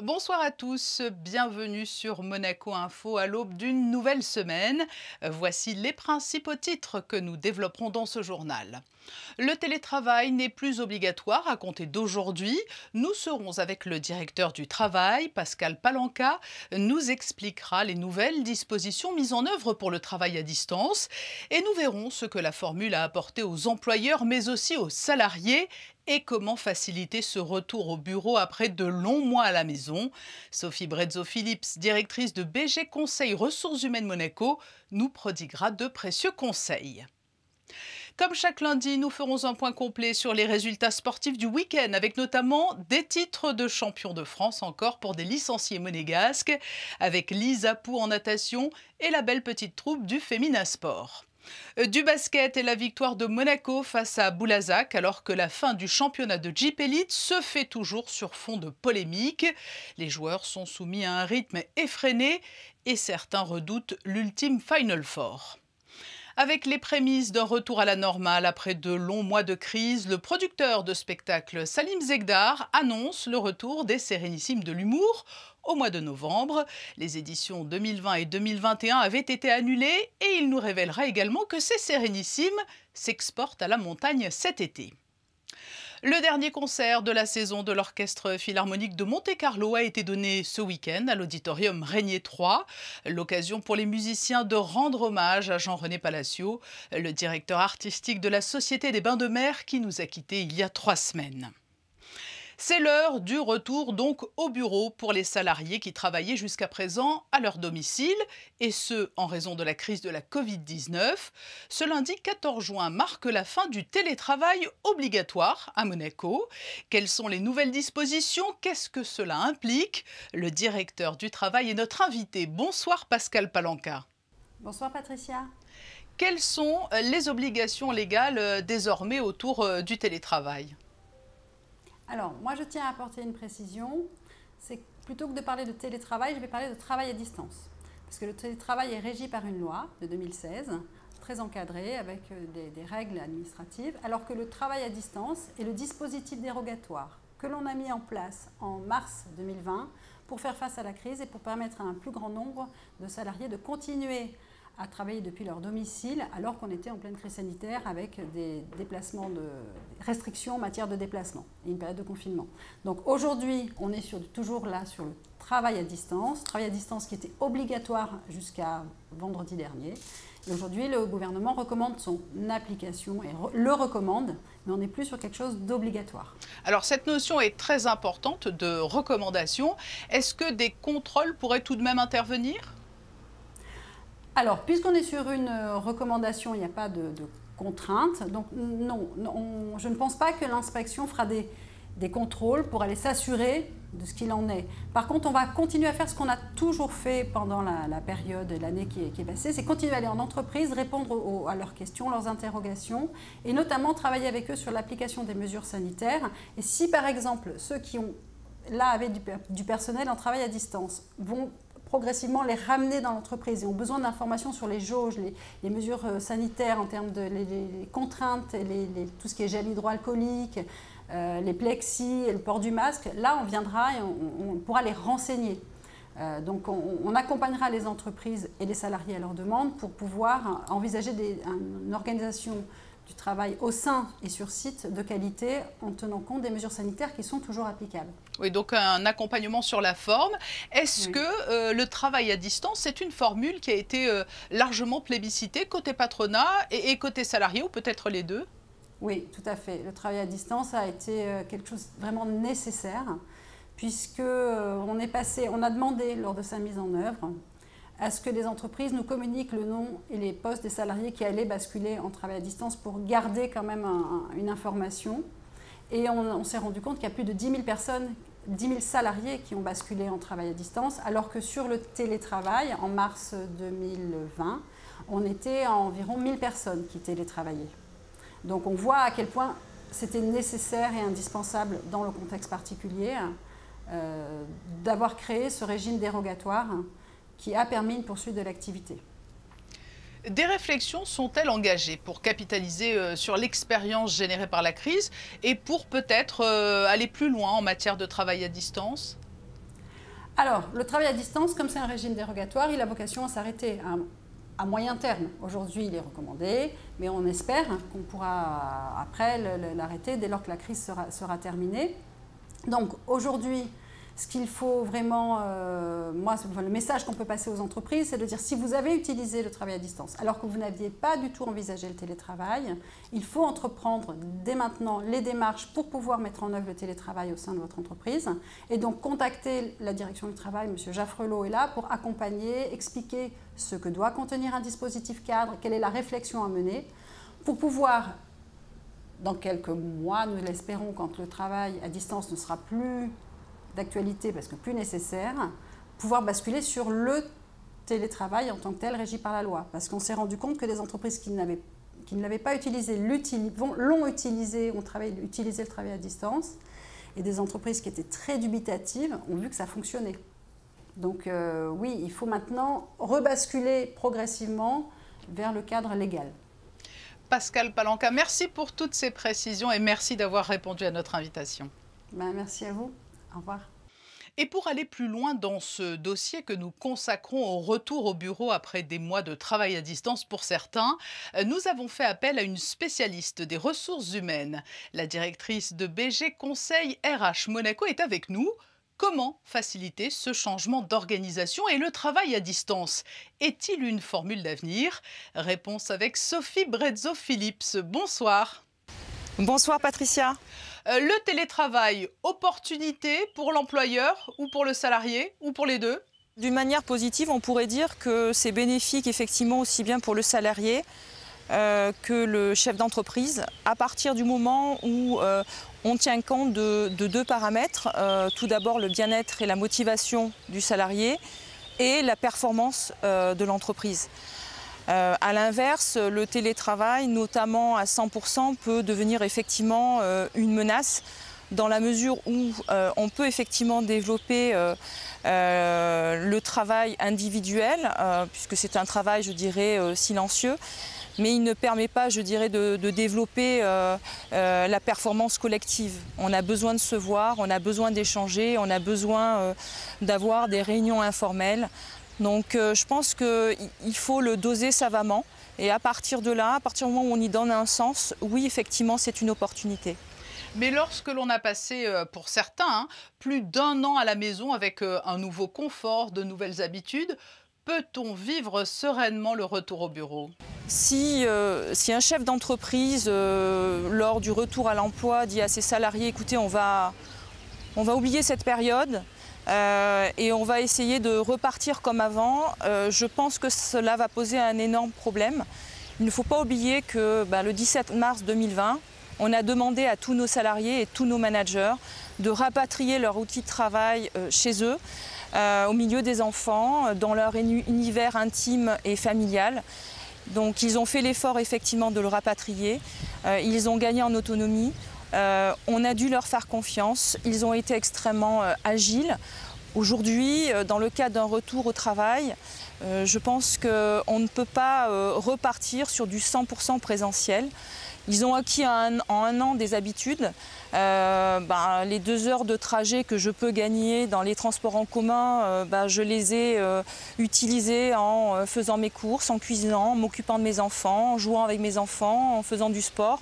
Bonsoir à tous, bienvenue sur Monaco Info à l'aube d'une nouvelle semaine. Voici les principaux titres que nous développerons dans ce journal. Le télétravail n'est plus obligatoire à compter d'aujourd'hui. Nous serons avec le directeur du travail, Pascal Palanca, nous expliquera les nouvelles dispositions mises en œuvre pour le travail à distance et nous verrons ce que la formule a apporté aux employeurs mais aussi aux salariés et comment faciliter ce retour au bureau après de longs mois à la maison. Sophie Brezzo-Phillips, directrice de BG Conseil Ressources Humaines Monaco, nous prodiguera de précieux conseils. Comme chaque lundi, nous ferons un point complet sur les résultats sportifs du week-end, avec notamment des titres de champion de France encore pour des licenciés monégasques, avec Lisa Pou en natation et la belle petite troupe du Femina Sport. Du basket et la victoire de Monaco face à Boulazac, alors que la fin du championnat de Jeep Elite se fait toujours sur fond de polémique. Les joueurs sont soumis à un rythme effréné et certains redoutent l'ultime Final Four. Avec les prémices d'un retour à la normale après de longs mois de crise, le producteur de spectacle Salim Zegdar annonce le retour des Sérénissimes de l'humour au mois de novembre. Les éditions 2020 et 2021 avaient été annulées et il nous révélera également que ces Sérénissimes s'exportent à la montagne cet été. Le dernier concert de la saison de l'Orchestre Philharmonique de Monte-Carlo a été donné ce week-end à l'Auditorium Régnier 3. L'occasion pour les musiciens de rendre hommage à Jean-René Palacio, le directeur artistique de la Société des Bains de Mer qui nous a quittés il y a 3 semaines. C'est l'heure du retour donc au bureau pour les salariés qui travaillaient jusqu'à présent à leur domicile, et ce, en raison de la crise de la Covid-19. Ce lundi 14 juin marque la fin du télétravail obligatoire à Monaco. Quelles sont les nouvelles dispositions? Qu'est-ce que cela implique? Le directeur du travail est notre invité. Bonsoir Pascal Palanca. Bonsoir Patricia. Quelles sont les obligations légales désormais autour du télétravail? Alors, moi je tiens à apporter une précision, c'est que plutôt que de parler de télétravail, je vais parler de travail à distance. Parce que le télétravail est régi par une loi de 2016, très encadrée, avec des règles administratives, alors que le travail à distance est le dispositif dérogatoire que l'on a mis en place en mars 2020 pour faire face à la crise et pour permettre à un plus grand nombre de salariés de continuer à travailler depuis leur domicile alors qu'on était en pleine crise sanitaire avec des restrictions en matière de déplacement et une période de confinement. Donc aujourd'hui, on est toujours là sur le travail à distance qui était obligatoire jusqu'à vendredi dernier. Et aujourd'hui, le gouvernement recommande son application et le recommande, mais on n'est plus sur quelque chose d'obligatoire. Alors cette notion est très importante de recommandation. Est-ce que des contrôles pourraient tout de même intervenir ? Alors, puisqu'on est sur une recommandation, il n'y a pas de contrainte. Donc non, je ne pense pas que l'inspection fera des contrôles pour aller s'assurer de ce qu'il en est. Par contre, on va continuer à faire ce qu'on a toujours fait pendant la période, l'année qui est passée, c'est continuer à aller en entreprise, répondre à leurs questions, leurs interrogations, et notamment travailler avec eux sur l'application des mesures sanitaires. Et si par exemple, ceux qui avaient du personnel en travail à distance vont progressivement les ramener dans l'entreprise et ont besoin d'informations sur les jauges, les mesures sanitaires en termes de les contraintes, tout ce qui est gel hydroalcoolique, les plexis et le port du masque, là on viendra et on pourra les renseigner. Donc on accompagnera les entreprises et les salariés à leur demande pour pouvoir envisager une organisation du travail au sein et sur site de qualité en tenant compte des mesures sanitaires qui sont toujours applicables. Oui, donc un accompagnement sur la forme. Est-ce que le travail à distance, c'est une formule qui a été largement plébiscitée côté patronat et côté salarié, ou peut-être les deux? Oui, tout à fait. Le travail à distance a été quelque chose de vraiment nécessaire, puisque on a demandé lors de sa mise en œuvre à ce que les entreprises nous communiquent le nom et les postes des salariés qui allaient basculer en travail à distance pour garder quand même une information. Et on s'est rendu compte qu'il y a plus de 10 000 salariés qui ont basculé en travail à distance, alors que sur le télétravail, en mars 2020, on était à environ 1000 personnes qui télétravaillaient. Donc on voit à quel point c'était nécessaire et indispensable dans le contexte particulier d'avoir créé ce régime dérogatoire qui a permis une poursuite de l'activité. Des réflexions sont-elles engagées pour capitaliser sur l'expérience générée par la crise et pour peut-être aller plus loin en matière de travail à distance? Alors, le travail à distance, comme c'est un régime dérogatoire, il a vocation à s'arrêter à moyen terme. Aujourd'hui, il est recommandé, mais on espère qu'on pourra après l'arrêter dès lors que la crise sera terminée. Donc aujourd'hui, ce qu'il faut vraiment, le message qu'on peut passer aux entreprises, c'est de dire si vous avez utilisé le travail à distance alors que vous n'aviez pas du tout envisagé le télétravail, il faut entreprendre dès maintenant les démarches pour pouvoir mettre en œuvre le télétravail au sein de votre entreprise. Et donc contacter la direction du travail, M. Jaffrelot est là pour accompagner, expliquer ce que doit contenir un dispositif cadre, quelle est la réflexion à mener, pour pouvoir, dans quelques mois, nous l'espérons, quand le travail à distance ne sera plus d'actualité parce que plus nécessaire, pouvoir basculer sur le télétravail en tant que tel régi par la loi. Parce qu'on s'est rendu compte que des entreprises qui ne l'avaient pas utilisé, l'ont utilisé, ont utilisé le travail à distance, et des entreprises qui étaient très dubitatives ont vu que ça fonctionnait. Donc oui, il faut maintenant rebasculer progressivement vers le cadre légal. Pascale Palanca, merci pour toutes ces précisions et merci d'avoir répondu à notre invitation. Merci à vous. Au revoir. Et pour aller plus loin dans ce dossier que nous consacrons au retour au bureau après des mois de travail à distance pour certains, nous avons fait appel à une spécialiste des ressources humaines. La directrice de BG Conseil RH Monaco est avec nous. Comment faciliter ce changement d'organisation et le travail à distance? Est-il une formule d'avenir? Réponse avec Sophie Brezzo-Phillips. Bonsoir. Bonsoir Patricia. Le télétravail, opportunité pour l'employeur ou pour le salarié ou pour les deux? D'une manière positive, on pourrait dire que c'est bénéfique effectivement aussi bien pour le salarié que le chef d'entreprise, à partir du moment où on tient compte de deux paramètres. Tout d'abord le bien-être et la motivation du salarié et la performance de l'entreprise. À l'inverse, le télétravail, notamment à 100%, peut devenir effectivement une menace dans la mesure où on peut effectivement développer le travail individuel, puisque c'est un travail, je dirais, silencieux, mais il ne permet pas, je dirais, de développer la performance collective. On a besoin de se voir, on a besoin d'échanger, on a besoin d'avoir des réunions informelles. Donc je pense qu'il faut le doser savamment et à partir de là, à partir du moment où on y donne un sens, oui, effectivement, c'est une opportunité. Mais lorsque l'on a passé, pour certains, plus d'1 an à la maison avec un nouveau confort, de nouvelles habitudes, peut-on vivre sereinement le retour au bureau? Si un chef d'entreprise, lors du retour à l'emploi, dit à ses salariés, écoutez, on va oublier cette période, et on va essayer de repartir comme avant, je pense que cela va poser un énorme problème. Il ne faut pas oublier que le 17 mars 2020, on a demandé à tous nos salariés et tous nos managers de rapatrier leur outil de travail chez eux, au milieu des enfants, dans leur univers intime et familial. Donc ils ont fait l'effort effectivement de le rapatrier, ils ont gagné en autonomie. On a dû leur faire confiance, ils ont été extrêmement agiles. Aujourd'hui, dans le cadre d'un retour au travail, je pense qu'on ne peut pas repartir sur du 100% présentiel. Ils ont acquis en 1 an des habitudes. Les 2 heures de trajet que je peux gagner dans les transports en commun, je les ai utilisées en faisant mes courses, en cuisinant, en m'occupant de mes enfants, en jouant avec mes enfants, en faisant du sport.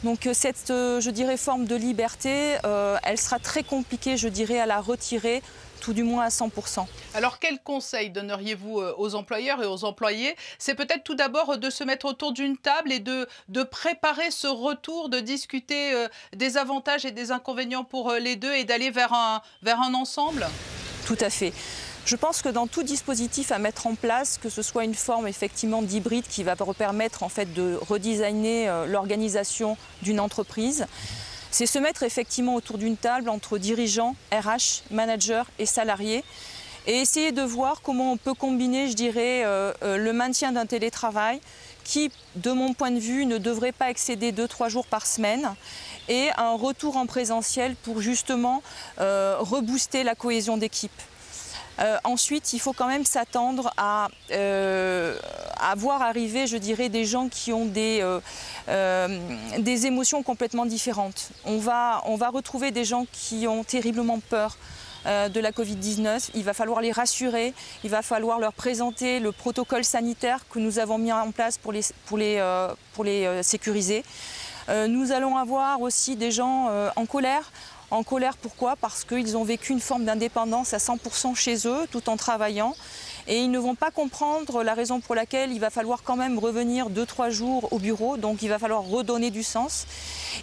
Donc cette, je dirais, forme de liberté, elle sera très compliquée, je dirais, à la retirer, tout du moins à 100%. Alors quel conseil donneriez-vous aux employeurs et aux employés? C'est peut-être tout d'abord de se mettre autour d'une table et de préparer ce retour, de discuter des avantages et des inconvénients pour les deux et d'aller vers un ensemble? Tout à fait. Je pense que dans tout dispositif à mettre en place, que ce soit une forme effectivement d'hybride qui va permettre en fait de redesigner l'organisation d'une entreprise, c'est se mettre effectivement autour d'une table entre dirigeants, RH, managers et salariés et essayer de voir comment on peut combiner, je dirais, le maintien d'un télétravail qui, de mon point de vue, ne devrait pas excéder 2-3 jours par semaine et un retour en présentiel pour justement rebooster la cohésion d'équipe. Ensuite, il faut quand même s'attendre à voir arriver, je dirais, des gens qui ont des émotions complètement différentes. On va retrouver des gens qui ont terriblement peur de la Covid-19. Il va falloir les rassurer, il va falloir leur présenter le protocole sanitaire que nous avons mis en place pour les sécuriser. Nous allons avoir aussi des gens en colère. En colère, pourquoi? Parce qu'ils ont vécu une forme d'indépendance à 100% chez eux, tout en travaillant. Et ils ne vont pas comprendre la raison pour laquelle il va falloir quand même revenir 2-3 jours au bureau. Donc il va falloir redonner du sens.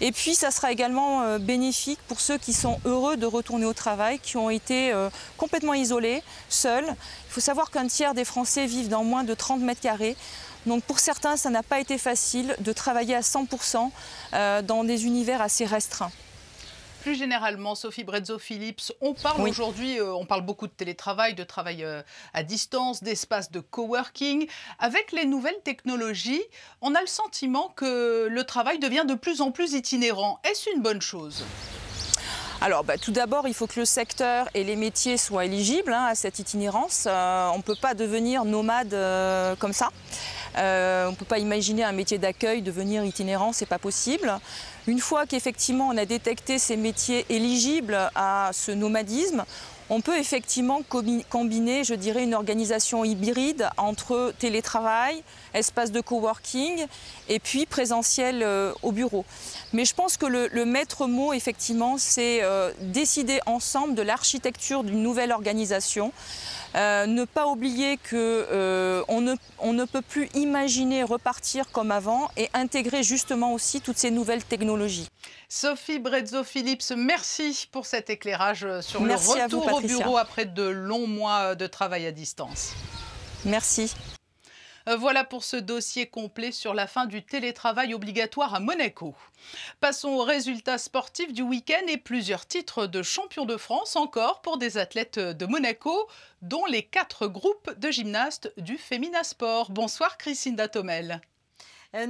Et puis ça sera également bénéfique pour ceux qui sont heureux de retourner au travail, qui ont été complètement isolés, seuls. Il faut savoir qu'un tiers des Français vivent dans moins de 30 mètres carrés. Donc pour certains, ça n'a pas été facile de travailler à 100% dans des univers assez restreints. Plus généralement, Sophie Brezzo-Phillips, on parle aujourd'hui, on parle beaucoup de télétravail, de travail à distance, d'espace de coworking. Avec les nouvelles technologies, on a le sentiment que le travail devient de plus en plus itinérant. Est-ce une bonne chose ? Alors tout d'abord, il faut que le secteur et les métiers soient éligibles à cette itinérance. On ne peut pas devenir nomade comme ça. On ne peut pas imaginer un métier d'accueil devenir itinérant, ce n'est pas possible. Une fois qu'effectivement on a détecté ces métiers éligibles à ce nomadisme, on peut effectivement combiner, je dirais, une organisation hybride entre télétravail, espace de coworking et puis présentiel au bureau. Mais je pense que le maître mot, effectivement, c'est décider ensemble de l'architecture d'une nouvelle organisation. Ne pas oublier qu'on ne peut plus imaginer repartir comme avant et intégrer justement aussi toutes ces nouvelles technologies. Sophie Brezzo-Phillips, merci pour cet éclairage sur le retour au bureau après de longs mois de travail à distance. Merci. Voilà pour ce dossier complet sur la fin du télétravail obligatoire à Monaco. Passons aux résultats sportifs du week-end et plusieurs titres de champion de France encore pour des athlètes de Monaco, dont les 4 groupes de gymnastes du Féminasport. Bonsoir Christine Tomel.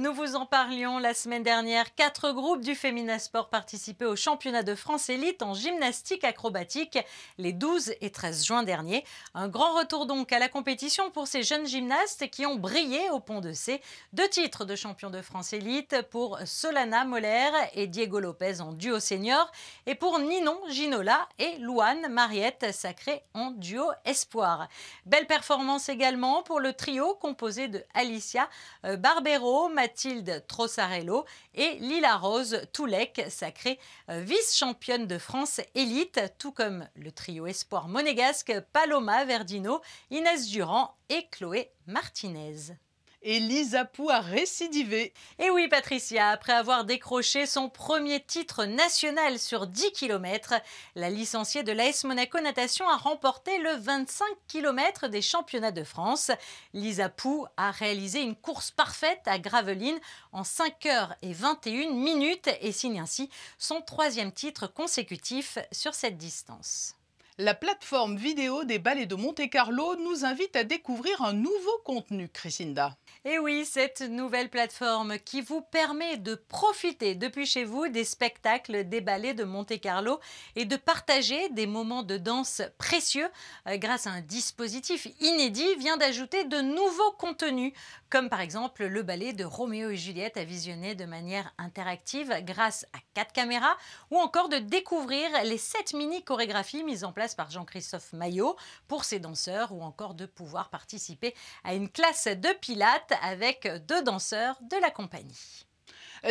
Nous vous en parlions la semaine dernière. 4 groupes du Féminasport participaient au championnat de France élite en gymnastique acrobatique les 12 et 13 juin dernier. Un grand retour donc à la compétition pour ces jeunes gymnastes qui ont brillé au Pont de C. 2 titres de champion de France élite pour Solana Moller et Diego Lopez en duo senior et pour Ninon Ginola et Louane Mariette sacrée en duo espoir. Belle performance également pour le trio composé de Alicia Barbero, Mathilde Trossarello et Lila Rose Toulec, sacrée vice-championne de France élite, tout comme le trio espoir monégasque Paloma Verdino, Inès Durand et Chloé Martinez. Et Lisa Pou a récidivé. Et oui Patricia, après avoir décroché son premier titre national sur 10 km, la licenciée de l'AS Monaco Natation a remporté le 25 km des championnats de France. Lisa Pou a réalisé une course parfaite à Gravelines en 5h21 et signe ainsi son 3e titre consécutif sur cette distance. La plateforme vidéo des ballets de Monte-Carlo nous invite à découvrir un nouveau contenu, Chrisinda. Et oui, cette nouvelle plateforme qui vous permet de profiter depuis chez vous des spectacles des ballets de Monte-Carlo et de partager des moments de danse précieux grâce à un dispositif inédit vient d'ajouter de nouveaux contenus, comme par exemple le ballet de Roméo et Juliette à visionner de manière interactive grâce à 4 caméras, ou encore de découvrir les 7 mini-chorégraphies mises en place par Jean-Christophe Maillot pour ses danseurs, ou encore de pouvoir participer à une classe de pilates avec 2 danseurs de la compagnie.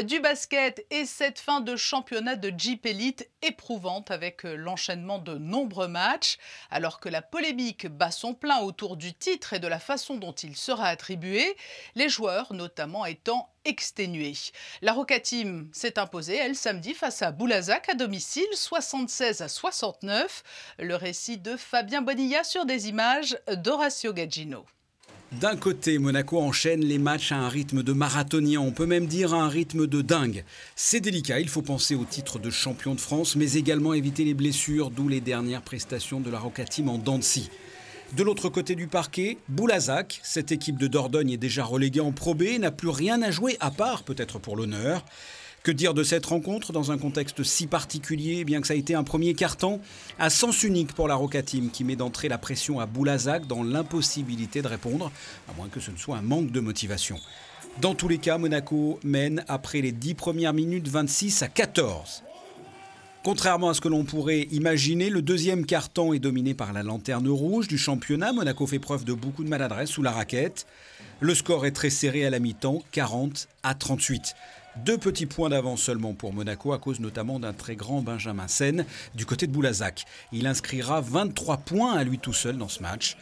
Du basket et cette fin de championnat de Jeep Elite éprouvante avec l'enchaînement de nombreux matchs. Alors que la polémique bat son plein autour du titre et de la façon dont il sera attribué, les joueurs notamment étant exténués. La Roca Team s'est imposée, elle, samedi face à Boulazac à domicile, 76-69. Le récit de Fabien Bonilla sur des images d'Horacio Gaggino. D'un côté, Monaco enchaîne les matchs à un rythme de marathonien, on peut même dire à un rythme de dingue. C'est délicat, il faut penser au titre de champion de France, mais également éviter les blessures, d'où les dernières prestations de la Roca Team en dents de scie. De l'autre côté du parquet, Boulazac, cette équipe de Dordogne est déjà reléguée en Pro B, n'a plus rien à jouer à part peut-être pour l'honneur. Que dire de cette rencontre dans un contexte si particulier, bien que ça a été un premier carton à sens unique pour la Roca Team qui met d'entrée la pression à Boulazac dans l'impossibilité de répondre, à moins que ce ne soit un manque de motivation. Dans tous les cas, Monaco mène après les 10 premières minutes 26-14. Contrairement à ce que l'on pourrait imaginer, le deuxième quart-temps est dominé par la lanterne rouge du championnat. Monaco fait preuve de beaucoup de maladresse sous la raquette. Le score est très serré à la mi-temps, 40-38. 2 petits points d'avance seulement pour Monaco, à cause notamment d'un très grand Benjamin Sène du côté de Boulazac. Il inscrira 23 points à lui tout seul dans ce match.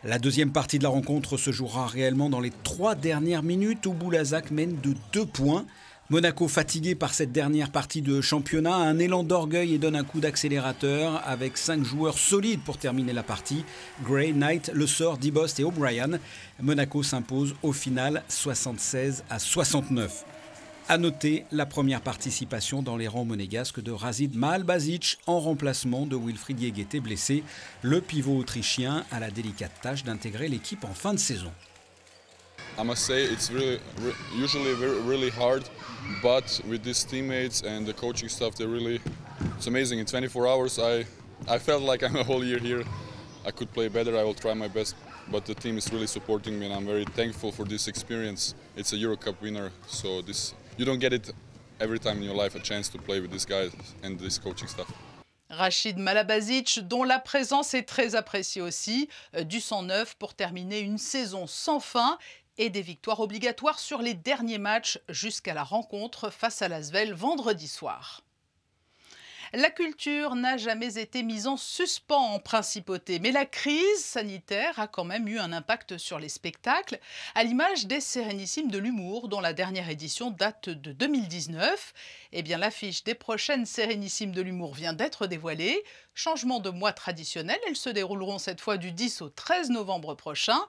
La deuxième partie de la rencontre se jouera réellement dans les 3 dernières minutes où Boulazac mène de 2 points. Monaco, fatigué par cette dernière partie de championnat, a un élan d'orgueil et donne un coup d'accélérateur avec 5 joueurs solides pour terminer la partie. Gray, Knight, Le Sort, Dibost et O'Brien. Monaco s'impose au final 76-69. À noter la première participation dans les rangs monégasques de Razid Mahalbazic en remplacement de Wilfried Yeguete blessé. Le pivot autrichien a la délicate tâche d'intégrer l'équipe en fin de saison. I must say it's usually really hard, but with these teammates and the coaching staff, it's amazing. In 24 hours, I felt like I'm a whole year here. I could play better. I will try my best, but the team is really supporting me, and I'm very thankful for this experience. It's a Euro Cup winner, so you don't get it every time in your life, a chance to play with these guys and this coaching staff. Rachid Mahalbazic, dont la présence est très appréciée aussi, du 109 pour terminer une saison sans fin et des victoires obligatoires sur les derniers matchs jusqu'à la rencontre face à l'Asvel vendredi soir. La culture n'a jamais été mise en suspens en principauté, mais la crise sanitaire a quand même eu un impact sur les spectacles, à l'image des Sérénissimes de l'humour, dont la dernière édition date de 2019. Eh bien, l'affiche des prochaines Sérénissimes de l'humour vient d'être dévoilée. Changement de mois traditionnel, elles se dérouleront cette fois du 10 au 13 novembre prochain.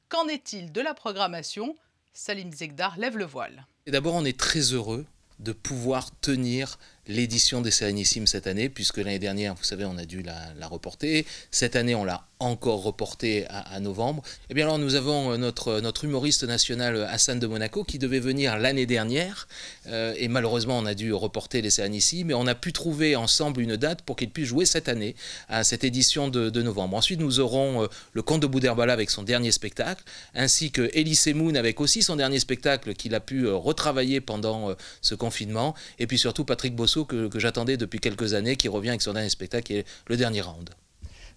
Qu'en est-il de la programmation? Salim Zegdar lève le voile. Et d'abord, on est très heureux de pouvoir tenir l'édition des Sérénissimes cette année, puisque l'année dernière, vous savez, on a dû la reporter. Cette année, on l'a encore reportée à novembre. Et bien alors, nous avons notre humoriste national Hassan de Monaco qui devait venir l'année dernière. Et malheureusement, on a dû reporter les Sérénissimes. Mais on a pu trouver ensemble une date pour qu'il puisse jouer cette année à cette édition de novembre. Ensuite, nous aurons le Comte de Bouderbala avec son dernier spectacle, ainsi que Elie Semoun avec aussi son dernier spectacle qu'il a pu retravailler pendant ce confinement. Et puis surtout, Patrick Bosso, que j'attendais depuis quelques années, qui revient avec son dernier spectacle, qui est le dernier round.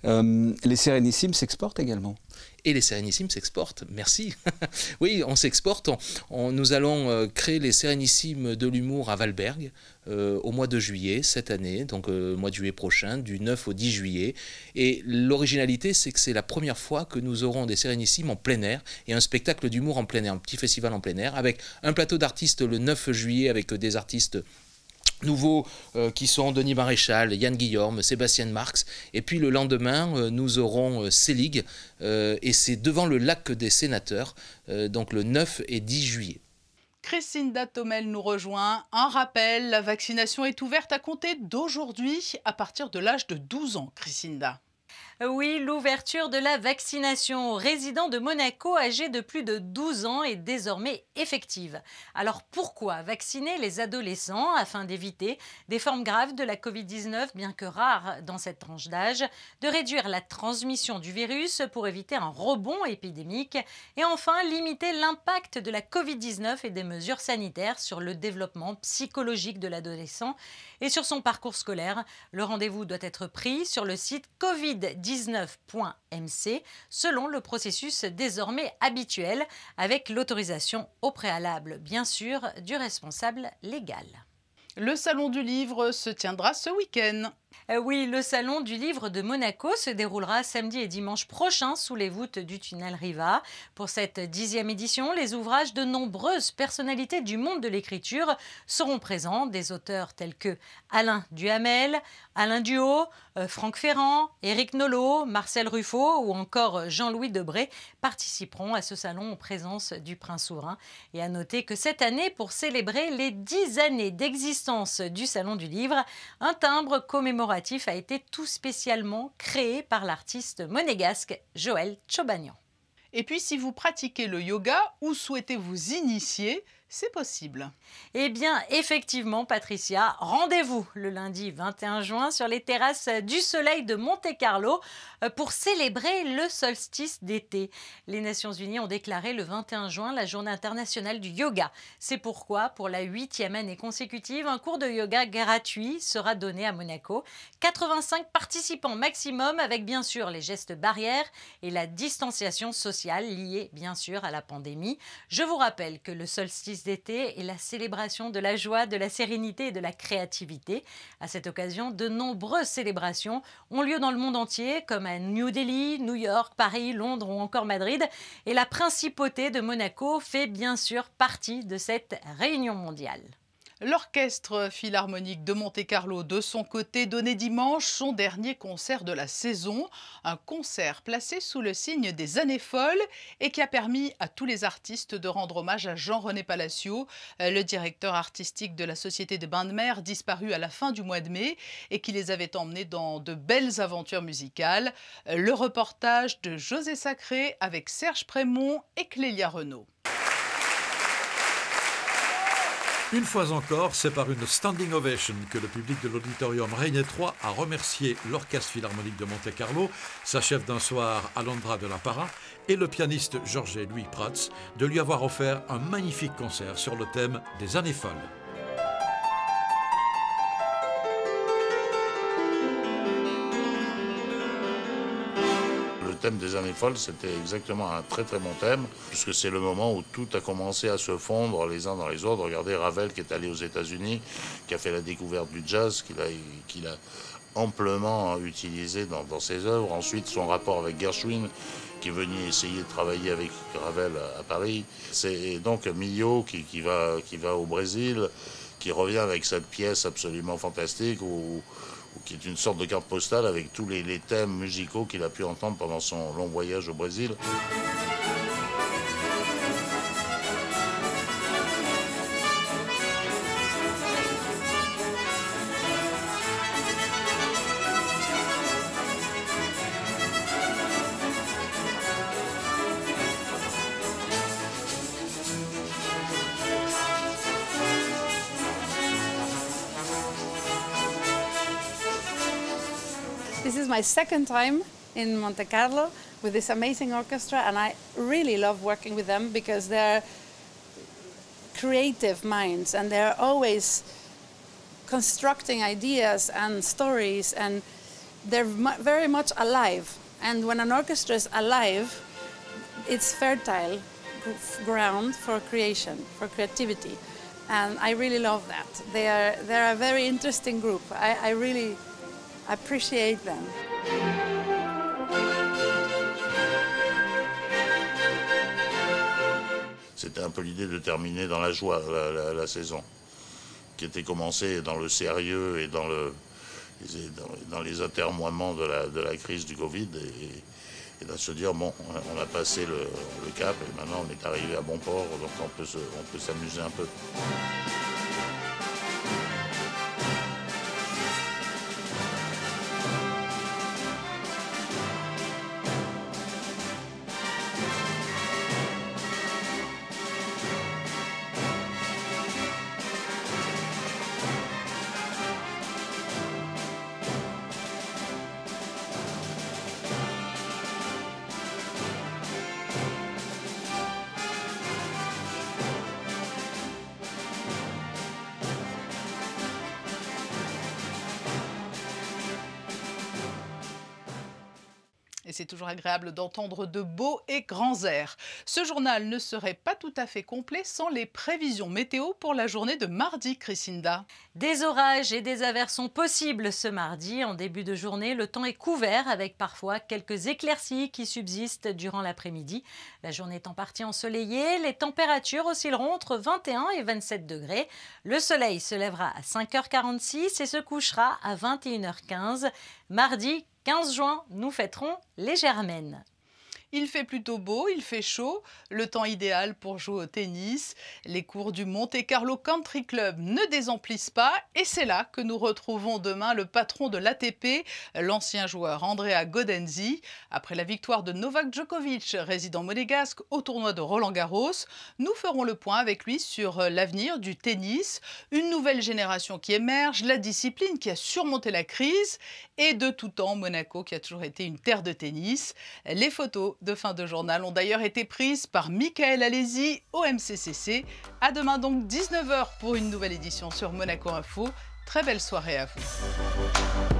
Les Sérénissimes s'exportent également. Et les Sérénissimes s'exportent, merci. Oui, on s'exporte. Nous allons créer les Sérénissimes de l'humour à Valberg au mois de juillet cette année, donc le mois de juillet prochain, du 9 au 10 juillet. Et l'originalité, c'est que c'est la première fois que nous aurons des Sérénissimes en plein air et un spectacle d'humour en plein air, un petit festival en plein air, avec un plateau d'artistes le 9 juillet avec des artistes nouveaux qui sont Denis Maréchal, Yann Guillaume, Sébastien Marx. Et puis le lendemain, nous aurons Selig, et c'est devant le lac des Sénateurs, donc le 9 et 10 juillet. Christinda Thomel nous rejoint. Un rappel, la vaccination est ouverte à compter d'aujourd'hui à partir de l'âge de 12 ans, Christinda. Oui, l'ouverture de la vaccination aux résidents de Monaco âgés de plus de 12 ans est désormais effective. Alors pourquoi vacciner les adolescents afin d'éviter des formes graves de la Covid-19, bien que rares dans cette tranche d'âge, de réduire la transmission du virus pour éviter un rebond épidémique et enfin limiter l'impact de la Covid-19 et des mesures sanitaires sur le développement psychologique de l'adolescent et sur son parcours scolaire. Le rendez-vous doit être pris sur le site covid19.mc selon le processus désormais habituel avec l'autorisation au préalable, bien sûr, du responsable légal. Le Salon du Livre se tiendra ce week-end. Oui, le Salon du Livre de Monaco se déroulera samedi et dimanche prochain sous les voûtes du tunnel Riva. Pour cette 10e édition, les ouvrages de nombreuses personnalités du monde de l'écriture seront présents. Des auteurs tels que Alain Duhamel, Alain Duhaut, Franck Ferrand, Éric Nolot, Marcel Ruffo ou encore Jean-Louis Debré participeront à ce salon en présence du prince souverain. Et à noter que cette année, pour célébrer les 10 années d'existence du Salon du Livre, un timbre commémoratif a été tout spécialement créé par l'artiste monégasque Joël Tchobanian. Et puis si vous pratiquez le yoga ou souhaitez vous initier, c'est possible. Eh bien, effectivement, Patricia, rendez-vous le lundi 21 juin sur les terrasses du Soleil de Monte-Carlo pour célébrer le solstice d'été. Les Nations Unies ont déclaré le 21 juin la journée internationale du yoga. C'est pourquoi, pour la 8e année consécutive, un cours de yoga gratuit sera donné à Monaco. 85 participants maximum avec bien sûr les gestes barrières et la distanciation sociale liée bien sûr à la pandémie. Je vous rappelle que le solstice d'été est la célébration de la joie, de la sérénité et de la créativité. À cette occasion, de nombreuses célébrations ont lieu dans le monde entier, comme à New Delhi, New York, Paris, Londres ou encore Madrid. Et la principauté de Monaco fait bien sûr partie de cette réunion mondiale. L'Orchestre Philharmonique de Monte-Carlo, de son côté, donnait dimanche son dernier concert de la saison. Un concert placé sous le signe des années folles et qui a permis à tous les artistes de rendre hommage à Jean-René Palacio, le directeur artistique de la Société des Bains de Mer, disparu à la fin du mois de mai et qui les avait emmenés dans de belles aventures musicales. Le reportage de José Sacré avec Serge Prémont et Clélia Renaud. Une fois encore, c'est par une standing ovation que le public de l'auditorium Régnier 3 a remercié l'Orchestre Philharmonique de Monte-Carlo, sa chef d'un soir Alondra de la Parra et le pianiste Jorge-Louis Prats de lui avoir offert un magnifique concert sur le thème des années folles. Le thème des années folles, c'était exactement un très très bon thème, puisque c'est le moment où tout a commencé à se fondre les uns dans les autres. Regardez Ravel qui est allé aux États-Unis, qui a fait la découverte du jazz, qu'il a amplement utilisé dans ses œuvres. Ensuite, son rapport avec Gershwin, qui est venu essayer de travailler avec Ravel à Paris. C'est donc Milhaud qui va au Brésil, qui revient avec cette pièce absolument fantastique qui est une sorte de carte postale avec tous les thèmes musicaux qu'il a pu entendre pendant son long voyage au Brésil. This is my second time in Monte Carlo with this amazing orchestra, and I really love working with them because they're creative minds and they're always constructing ideas and stories, and they're very much alive. And when an orchestra is alive, it's fertile ground for creation, for creativity. And I really love that. They're a very interesting group. I really appreciate them. C'était un peu l'idée de terminer dans la joie la saison, qui était commencée dans le sérieux et dans les atermoiements de la crise du Covid, et de se dire bon, on a passé le cap et maintenant on est arrivé à bon port, donc on peut s'amuser un peu. Et c'est toujours agréable d'entendre de beaux et grands airs. Ce journal ne serait pas tout à fait complet sans les prévisions météo pour la journée de mardi, Chrisinda. Des orages et des averses sont possibles ce mardi. En début de journée, le temps est couvert avec parfois quelques éclaircies qui subsistent durant l'après-midi. La journée est en partie ensoleillée. Les températures oscilleront entre 21 et 27 degrés. Le soleil se lèvera à 5h46 et se couchera à 21h15. Mardi 15 juin, nous fêterons les Germaines. Il fait plutôt beau, il fait chaud, le temps idéal pour jouer au tennis. Les cours du Monte Carlo Country Club ne désemplissent pas et c'est là que nous retrouvons demain le patron de l'ATP, l'ancien joueur Andrea Gaudenzi. Après la victoire de Novak Djokovic, résident monégasque, au tournoi de Roland-Garros, nous ferons le point avec lui sur l'avenir du tennis, une nouvelle génération qui émerge, la discipline qui a surmonté la crise et de tout temps Monaco qui a toujours été une terre de tennis. Les photos de fin de journal ont d'ailleurs été prises par Michael Alési au MCCC. À demain donc 19h pour une nouvelle édition sur Monaco Info. Très belle soirée à vous.